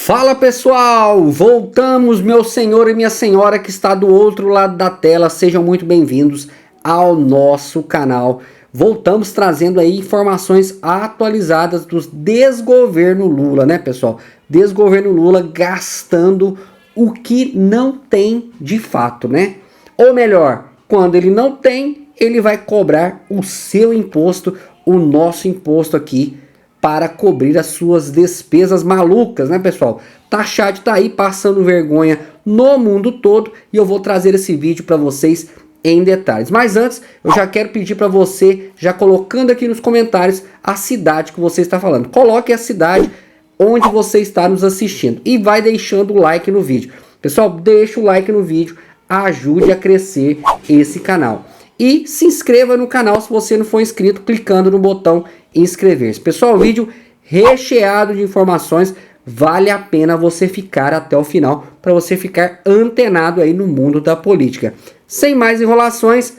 Fala pessoal, voltamos, meu senhor e minha senhora que está do outro lado da tela, sejam muito bem-vindos ao nosso canal. Voltamos trazendo aí informações atualizadas do desgoverno Lula, né pessoal? Desgoverno Lula gastando o que não tem de fato, né? Ou melhor, quando ele não tem, ele vai cobrar o seu imposto, o nosso imposto aqui, para cobrir as suas despesas malucas, né pessoal? Taxade tá aí passando vergonha no mundo todo e eu vou trazer esse vídeo para vocês em detalhes. Mas antes, eu já quero pedir para você, já colocando aqui nos comentários a cidade que você está falando. Coloque a cidade onde você está nos assistindo e vai deixando o like no vídeo. Pessoal, deixa o like no vídeo, ajude a crescer esse canal. E se inscreva no canal se você não for inscrito, clicando no botão inscrever-se. Pessoal, o vídeo recheado de informações, vale a pena você ficar até o final, para você ficar antenado aí no mundo da política. Sem mais enrolações,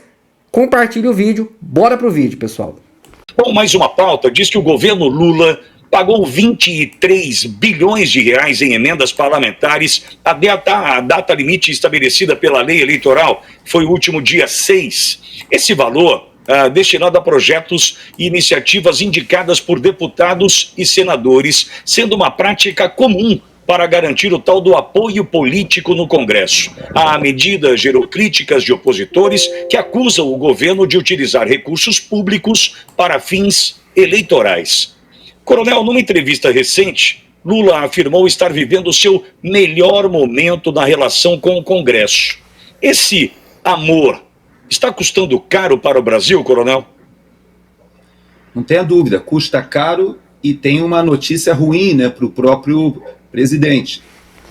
compartilhe o vídeo, bora pro vídeo, pessoal. Bom, mais uma pauta diz que o governo Lula pagou 23 bilhões de reais em emendas parlamentares. A data limite estabelecida pela lei eleitoral foi o último dia 6. Esse valor destinado a projetos e iniciativas indicadas por deputados e senadores, sendo uma prática comum para garantir o tal do apoio político no Congresso. A medida gerou críticas de opositores que acusam o governo de utilizar recursos públicos para fins eleitorais. Coronel, numa entrevista recente, Lula afirmou estar vivendo o seu melhor momento na relação com o Congresso. Esse amor está custando caro para o Brasil, Coronel? Não tenha dúvida, custa caro e tem uma notícia ruim, né, para o próprio presidente.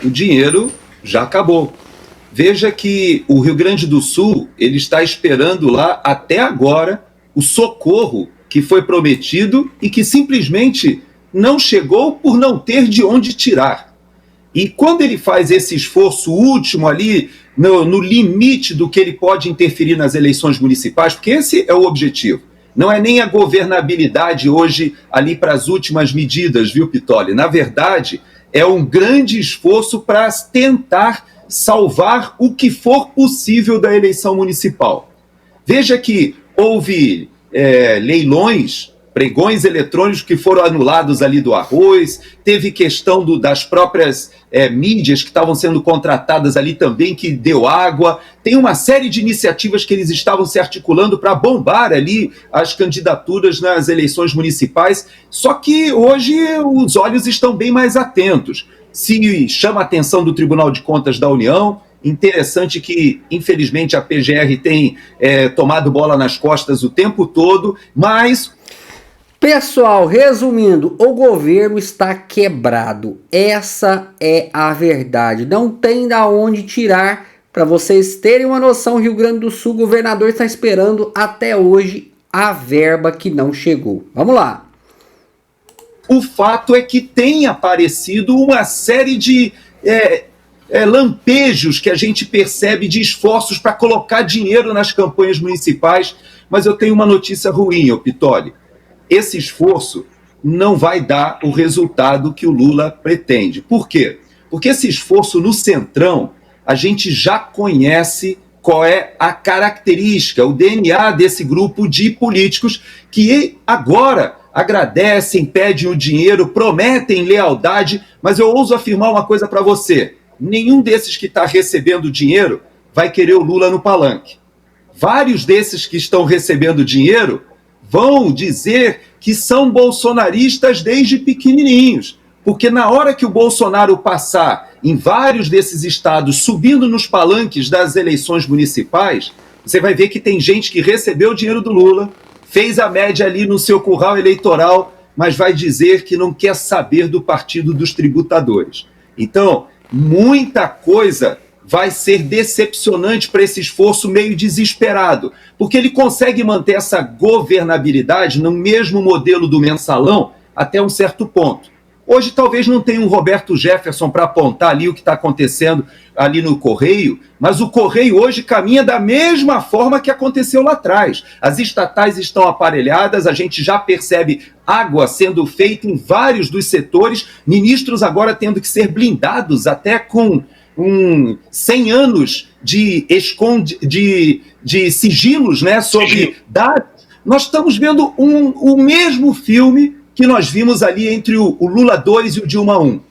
O dinheiro já acabou. Veja que o Rio Grande do Sul, ele está esperando lá até agora o socorro que foi prometido e que simplesmente não chegou por não ter de onde tirar. E quando ele faz esse esforço último ali, no limite do que ele pode interferir nas eleições municipais, porque esse é o objetivo, não é nem a governabilidade hoje ali para as últimas medidas, viu, Pitoli? Na verdade, é um grande esforço para tentar salvar o que for possível da eleição municipal. Veja que houve leilões, pregões eletrônicos que foram anulados ali do arroz, teve questão das próprias mídias que estavam sendo contratadas ali também, que deu água, tem uma série de iniciativas que eles estavam se articulando para bombar ali as candidaturas nas eleições municipais, só que hoje os olhos estão bem mais atentos. Se chama a atenção do Tribunal de Contas da União. Interessante que, infelizmente, a PGR tem tomado bola nas costas o tempo todo, mas... Pessoal, resumindo, o governo está quebrado. Essa é a verdade. Não tem da onde tirar. Para vocês terem uma noção, o Rio Grande do Sul, o governador está esperando até hoje a verba que não chegou. Vamos lá. O fato é que tem aparecido uma série de... lampejos que a gente percebe de esforços para colocar dinheiro nas campanhas municipais, mas eu tenho uma notícia ruim, Pitoli. Esse esforço não vai dar o resultado que o Lula pretende. Por quê? Porque esse esforço no Centrão, a gente já conhece qual é a característica, o DNA desse grupo de políticos que agora agradecem, pedem o dinheiro, prometem lealdade, mas eu ouso afirmar uma coisa para você: nenhum desses que está recebendo dinheiro vai querer o Lula no palanque. Vários desses que estão recebendo dinheiro vão dizer que são bolsonaristas desde pequenininhos, porque na hora que o Bolsonaro passar em vários desses estados, subindo nos palanques das eleições municipais, você vai ver que tem gente que recebeu o dinheiro do Lula, fez a média ali no seu curral eleitoral, mas vai dizer que não quer saber do Partido dos Tributadores. Então, muita coisa vai ser decepcionante para esse esforço meio desesperado, porque ele consegue manter essa governabilidade no mesmo modelo do mensalão até um certo ponto. Hoje talvez não tenha um Roberto Jefferson para apontar ali o que está acontecendo ali no Correio, mas o Correio hoje caminha da mesma forma que aconteceu lá atrás. As estatais estão aparelhadas, a gente já percebe água sendo feita em vários dos setores, ministros agora tendo que ser blindados até com 100 anos de sigilos, né, sobre dados. Nós estamos vendo o mesmo filme que nós vimos ali entre o Lula 2 e o Dilma 1.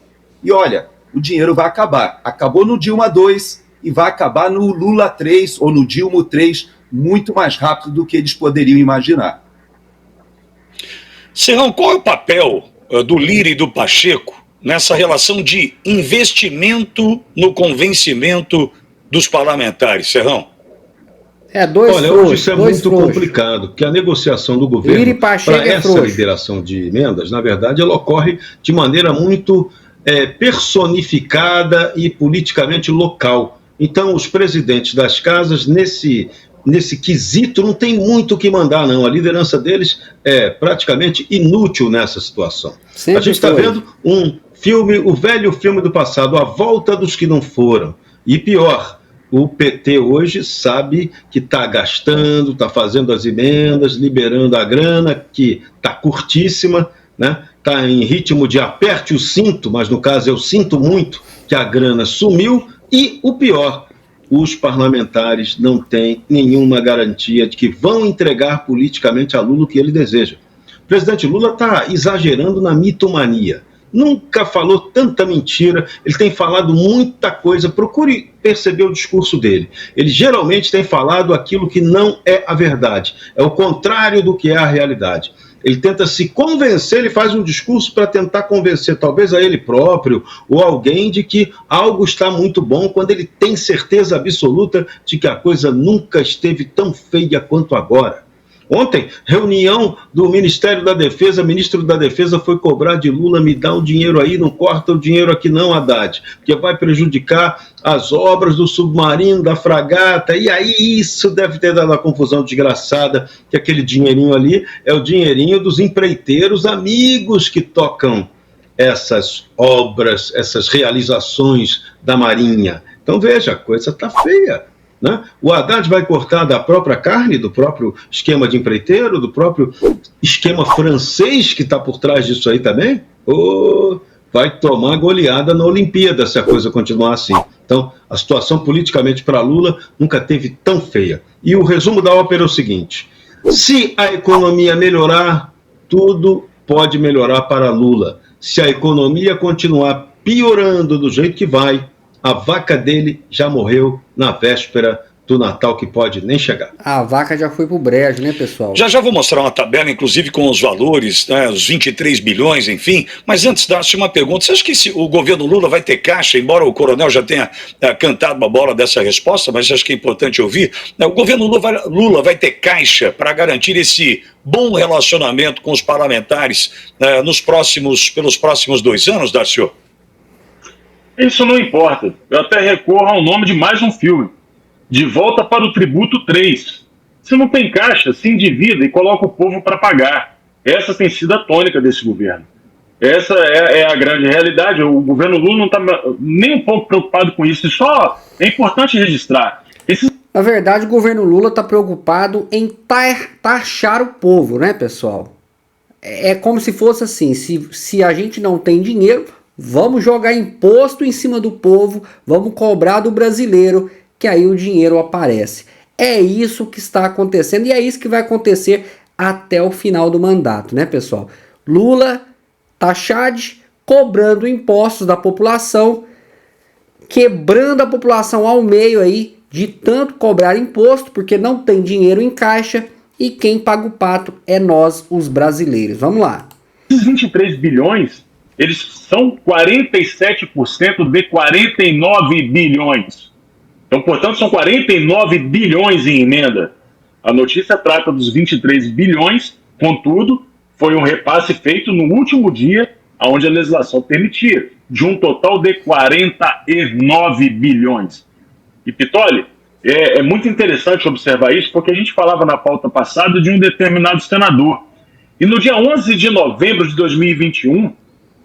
E olha, o dinheiro vai acabar. Acabou no Dilma 2 e vai acabar no Lula 3 ou no Dilma 3 muito mais rápido do que eles poderiam imaginar. Serrão, qual é o papel do Lira e do Pacheco nessa relação de investimento no convencimento dos parlamentares, Serrão? Olha, hoje isso é muito complicado, porque a negociação do governo para essa liberação de emendas, na verdade, ela ocorre de maneira muito personificada e politicamente local. Então, os presidentes das casas, nesse quesito, não tem muito o que mandar, não. A liderança deles é praticamente inútil nessa situação. A gente está vendo um filme, o velho filme do passado, A Volta dos que Não Foram. E pior, o PT hoje sabe que está gastando, está fazendo as emendas, liberando a grana, que está curtíssima, né? Está em ritmo de aperte o cinto, mas no caso eu sinto muito que a grana sumiu. E o pior, os parlamentares não têm nenhuma garantia de que vão entregar politicamente a Lula o que ele deseja. O presidente Lula está exagerando na mitomania. Nunca falou tanta mentira, ele tem falado muita coisa, procure perceber o discurso dele. Ele geralmente tem falado aquilo que não é a verdade, é o contrário do que é a realidade. Ele tenta se convencer, ele faz um discurso para tentar convencer talvez a ele próprio ou alguém de que algo está muito bom, quando ele tem certeza absoluta de que a coisa nunca esteve tão feia quanto agora. Ontem, reunião do Ministério da Defesa, o ministro da Defesa foi cobrar de Lula, me dá um dinheiro aí, não corta o dinheiro aqui não, Haddad, porque vai prejudicar as obras do submarino, da fragata, e aí isso deve ter dado uma confusão desgraçada, que aquele dinheirinho ali é o dinheirinho dos empreiteiros amigos que tocam essas obras, essas realizações da Marinha. Então veja, a coisa está feia. Né? O Haddad vai cortar da própria carne, do próprio esquema de empreiteiro, do próprio esquema francês que está por trás disso aí também? Ou vai tomar goleada na Olimpíada se a coisa continuar assim? Então, a situação politicamente para Lula nunca teve tão feia. E o resumo da ópera é o seguinte: se a economia melhorar, tudo pode melhorar para Lula. Se a economia continuar piorando do jeito que vai, a vaca dele já morreu na véspera do Natal, que pode nem chegar. A vaca já foi pro brejo, né, pessoal? Já vou mostrar uma tabela, inclusive com os valores, né, os 23 bilhões, enfim. Mas antes, dar-se uma pergunta. Você acha que o governo Lula vai ter caixa, embora o coronel já tenha cantado uma bola dessa resposta, mas acho que é importante ouvir. O governo Lula vai ter caixa para garantir esse bom relacionamento com os parlamentares pelos próximos 2 anos, Darcio? Isso não importa. Eu até recorro ao nome de mais um filme. De Volta para o Tributo 3. Se não tem caixa, se endivida e coloca o povo para pagar. Essa tem sido a tônica desse governo. Essa é a grande realidade. O governo Lula não está nem um pouco preocupado com isso. Só é importante registrar. Na verdade, o governo Lula está preocupado em taxar o povo, né, pessoal? É como se fosse assim, se a gente não tem dinheiro, vamos jogar imposto em cima do povo, vamos cobrar do brasileiro, que aí o dinheiro aparece. É isso que está acontecendo e é isso que vai acontecer até o final do mandato, né, pessoal? Lula, taxado, cobrando impostos da população, quebrando a população ao meio aí, de tanto cobrar imposto, porque não tem dinheiro em caixa, e quem paga o pato é nós, os brasileiros. Vamos lá. Esses 23 bilhões, eles são 47% de 49 bilhões. Então, portanto, são 49 bilhões em emenda. A notícia trata dos 23 bilhões, contudo, foi um repasse feito no último dia, onde a legislação permitia, de um total de 49 bilhões. E, Pitoli, é muito interessante observar isso, porque a gente falava na pauta passada de um determinado senador. E no dia 11 de novembro de 2021,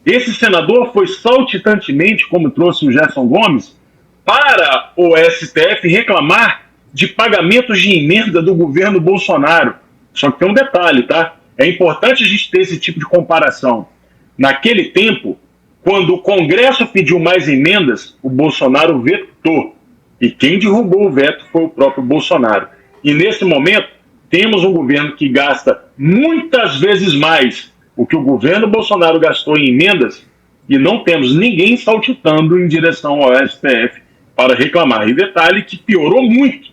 Esse senador foi saltitantemente, como trouxe o Gerson Gomes, para o STF reclamar de pagamentos de emenda do governo Bolsonaro. Só que tem um detalhe, tá? É importante a gente ter esse tipo de comparação. Naquele tempo, quando o Congresso pediu mais emendas, o Bolsonaro vetou. E quem derrubou o veto foi o próprio Bolsonaro. E nesse momento, temos um governo que gasta muitas vezes mais o que o governo Bolsonaro gastou em emendas e não temos ninguém saltitando em direção ao STF para reclamar. E detalhe que piorou muito,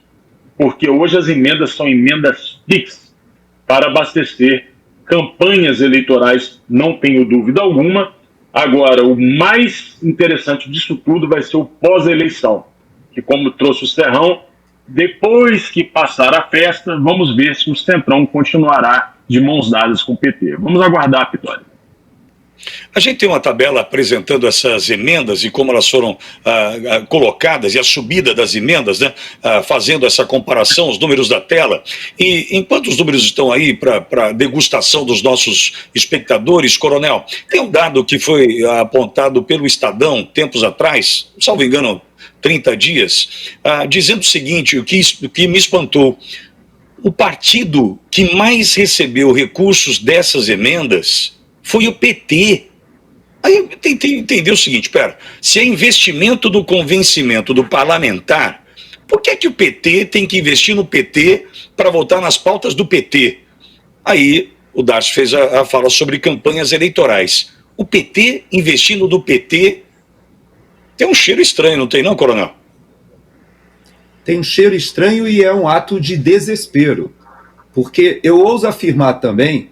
porque hoje as emendas são emendas fixas para abastecer campanhas eleitorais, não tenho dúvida alguma. Agora, o mais interessante disso tudo vai ser o pós-eleição, que, como trouxe o Serrão, depois que passar a festa, vamos ver se o Centrão continuará de mãos dadas com o PT. Vamos aguardar, Pitório. A gente tem uma tabela apresentando essas emendas e como elas foram colocadas e a subida das emendas, né, fazendo essa comparação, os números da tela. E enquanto os números estão aí para degustação dos nossos espectadores, Coronel, tem um dado que foi apontado pelo Estadão tempos atrás, salvo engano, 30 dias, dizendo o seguinte, o que me espantou: o partido que mais recebeu recursos dessas emendas foi o PT. Aí eu tentei entender o seguinte, se é investimento do convencimento do parlamentar, por que é que o PT tem que investir no PT para votar nas pautas do PT? Aí o Darcy fez a fala sobre campanhas eleitorais. O PT investindo no PT tem um cheiro estranho, não tem não, Coronel? Tem um cheiro estranho e é um ato de desespero, porque eu ouso afirmar também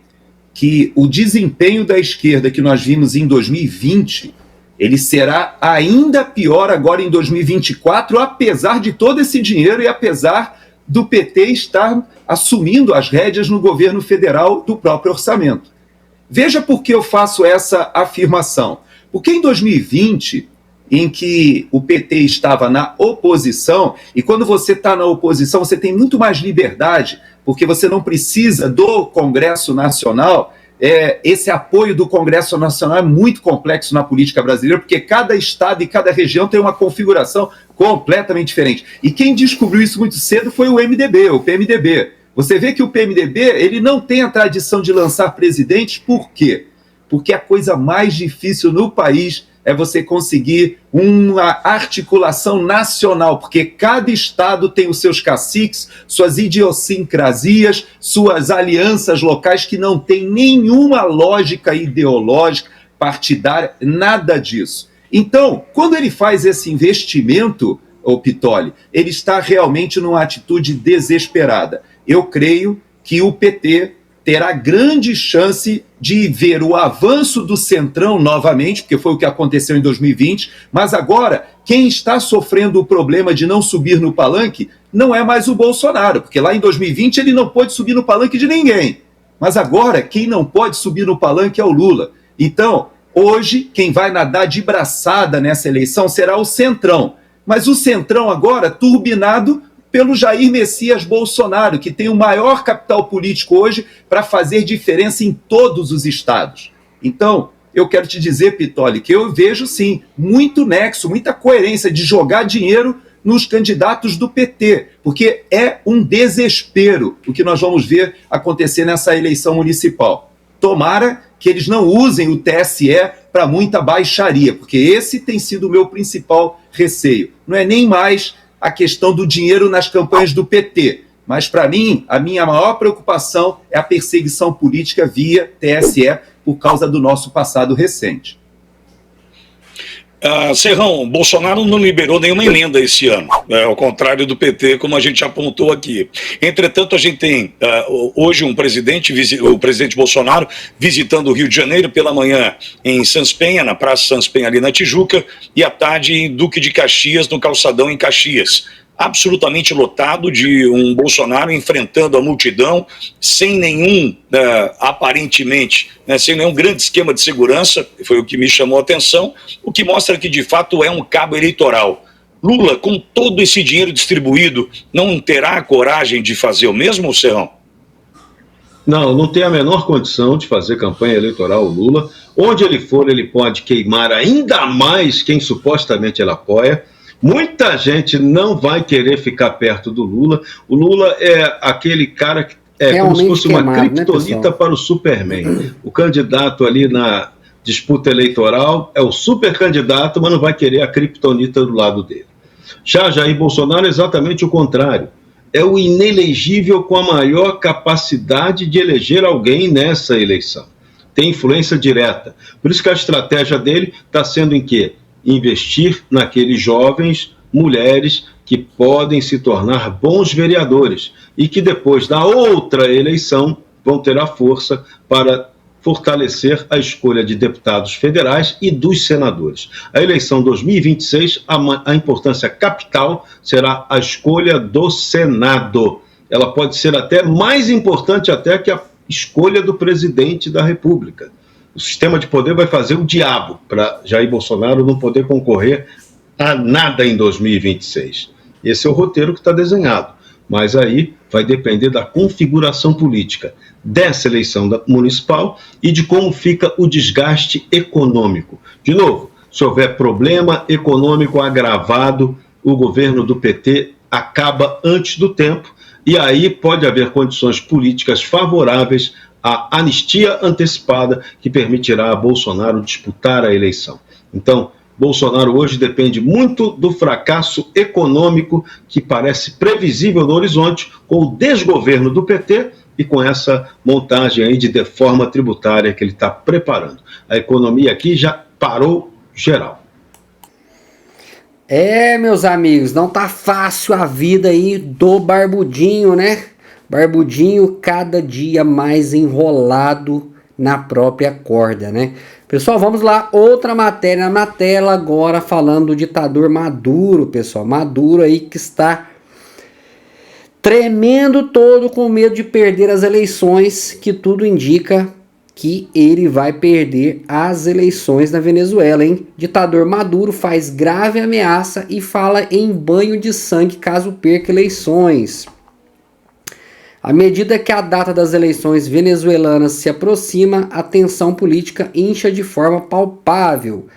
que o desempenho da esquerda que nós vimos em 2020, ele será ainda pior agora em 2024, apesar de todo esse dinheiro e apesar do PT estar assumindo as rédeas no governo federal do próprio orçamento. Veja por que eu faço essa afirmação. Porque em 2020, em que o PT estava na oposição, e quando você está na oposição, você tem muito mais liberdade, porque você não precisa do Congresso Nacional. Esse apoio do Congresso Nacional é muito complexo na política brasileira, porque cada estado e cada região tem uma configuração completamente diferente. E quem descobriu isso muito cedo foi o MDB, o PMDB. Você vê que o PMDB ele não tem a tradição de lançar presidentes, por quê? Porque a coisa mais difícil no país é você conseguir uma articulação nacional, porque cada estado tem os seus caciques, suas idiosincrasias, suas alianças locais que não tem nenhuma lógica ideológica, partidária, nada disso. Então, quando ele faz esse investimento, o Pittoli, ele está realmente numa atitude desesperada. Eu creio que o PT terá grande chance de ver o avanço do Centrão novamente, porque foi o que aconteceu em 2020, mas agora, quem está sofrendo o problema de não subir no palanque não é mais o Bolsonaro, porque lá em 2020 ele não pôde subir no palanque de ninguém. Mas agora, quem não pode subir no palanque é o Lula. Então, hoje, quem vai nadar de braçada nessa eleição será o Centrão. Mas o Centrão agora, turbinado pelo Jair Messias Bolsonaro, que tem o maior capital político hoje para fazer diferença em todos os estados. Então, eu quero te dizer, Pittoli, que eu vejo, sim, muito nexo, muita coerência de jogar dinheiro nos candidatos do PT, porque é um desespero o que nós vamos ver acontecer nessa eleição municipal. Tomara que eles não usem o TSE para muita baixaria, porque esse tem sido o meu principal receio. Não é nem mais a questão do dinheiro nas campanhas do PT. Mas, para mim, a minha maior preocupação é a perseguição política via TSE por causa do nosso passado recente. Serrão, Bolsonaro não liberou nenhuma emenda esse ano, ao contrário do PT, como a gente apontou aqui. Entretanto, a gente tem hoje o presidente Bolsonaro visitando o Rio de Janeiro pela manhã em Sanspenha, na Praça Sanspenha ali na Tijuca, e à tarde em Duque de Caxias, no Calçadão em Caxias. Absolutamente lotado de um Bolsonaro enfrentando a multidão sem nenhum, aparentemente, sem nenhum grande esquema de segurança, foi o que me chamou a atenção, o que mostra que de fato é um cabo eleitoral. Lula, com todo esse dinheiro distribuído, não terá a coragem de fazer o mesmo, Serrão? Não tem a menor condição de fazer campanha eleitoral o Lula. Onde ele for, ele pode queimar ainda mais quem supostamente ele apoia. Muita gente não vai querer ficar perto do Lula. O Lula é aquele cara que é como se fosse uma criptonita, né, para o Superman. O candidato ali na disputa eleitoral é o super candidato, mas não vai querer a criptonita do lado dele. Já Jair Bolsonaro é exatamente o contrário. É o inelegível com a maior capacidade de eleger alguém nessa eleição. Tem influência direta. Por isso que a estratégia dele está sendo em quê? Investir naqueles jovens, mulheres, que podem se tornar bons vereadores e que depois da outra eleição vão ter a força para fortalecer a escolha de deputados federais e dos senadores. A eleição 2026, a importância capital será a escolha do Senado. Ela pode ser até mais importante até que a escolha do presidente da República. O sistema de poder vai fazer o diabo para Jair Bolsonaro não poder concorrer a nada em 2026. Esse é o roteiro que está desenhado. Mas aí vai depender da configuração política dessa eleição municipal e de como fica o desgaste econômico. De novo, se houver problema econômico agravado, o governo do PT acaba antes do tempo e aí pode haver condições políticas favoráveis à anistia antecipada que permitirá a Bolsonaro disputar a eleição. Então, Bolsonaro hoje depende muito do fracasso econômico que parece previsível no horizonte, com o desgoverno do PT e com essa montagem aí de reforma tributária que ele está preparando. A economia aqui já parou geral. Meus amigos, não tá fácil a vida aí do Barbudinho, né? Barbudinho cada dia mais enrolado na própria corda, né? Pessoal, vamos lá, outra matéria na tela agora falando do ditador Maduro, pessoal. Maduro aí que está tremendo todo com medo de perder as eleições, que tudo indica que ele vai perder as eleições na Venezuela, hein? Ditador Maduro faz grave ameaça e fala em banho de sangue caso perca eleições. À medida que a data das eleições venezuelanas se aproxima, a tensão política incha de forma palpável.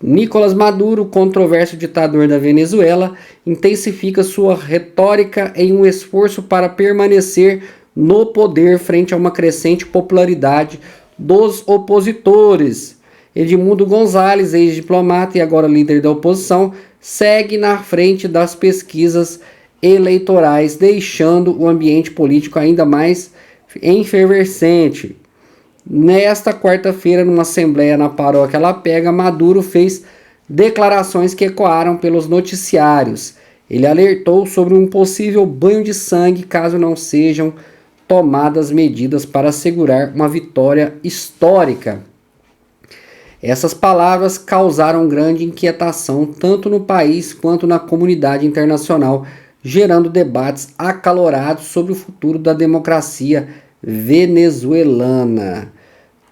Nicolás Maduro, controverso ditador da Venezuela, intensifica sua retórica em um esforço para permanecer no poder frente a uma crescente popularidade dos opositores. Edmundo Gonzalez, ex-diplomata e agora líder da oposição, segue na frente das pesquisas eleitorais, deixando o ambiente político ainda mais efervescente. Nesta quarta-feira, numa assembleia na paróquia La Pega, Maduro fez declarações que ecoaram pelos noticiários. Ele alertou sobre um possível banho de sangue caso não sejam tomadas medidas para assegurar uma vitória histórica. Essas palavras causaram grande inquietação tanto no país quanto na comunidade internacional, gerando debates acalorados sobre o futuro da democracia venezuelana.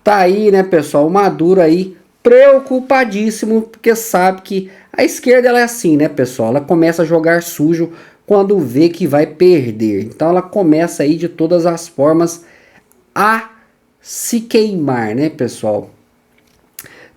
Tá aí, né, pessoal, o Maduro aí preocupadíssimo, porque sabe que a esquerda ela é assim, né, pessoal? Ela começa a jogar sujo quando vê que vai perder. Então ela começa aí de todas as formas a se queimar, né, pessoal?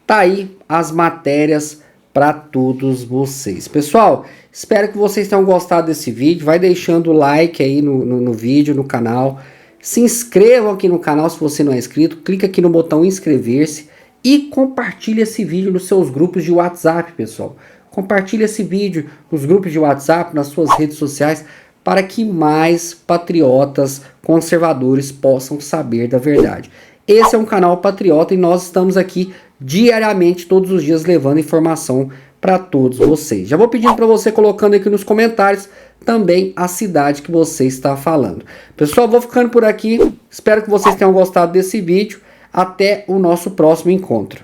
Tá aí as matérias para todos vocês. Pessoal, espero que vocês tenham gostado desse vídeo. Vai deixando o like aí no vídeo, no canal. Se inscrevam aqui no canal se você não é inscrito. Clica aqui no botão inscrever-se e compartilhe esse vídeo nos seus grupos de WhatsApp, pessoal. Compartilhe esse vídeo nos grupos de WhatsApp, nas suas redes sociais, para que mais patriotas conservadores possam saber da verdade. Esse é um canal patriota e nós estamos aqui diariamente, todos os dias, levando informação para todos vocês. Já vou pedindo para você colocando aqui nos comentários também a cidade que você está falando. Pessoal, vou ficando por aqui. Espero que vocês tenham gostado desse vídeo. Até o nosso próximo encontro.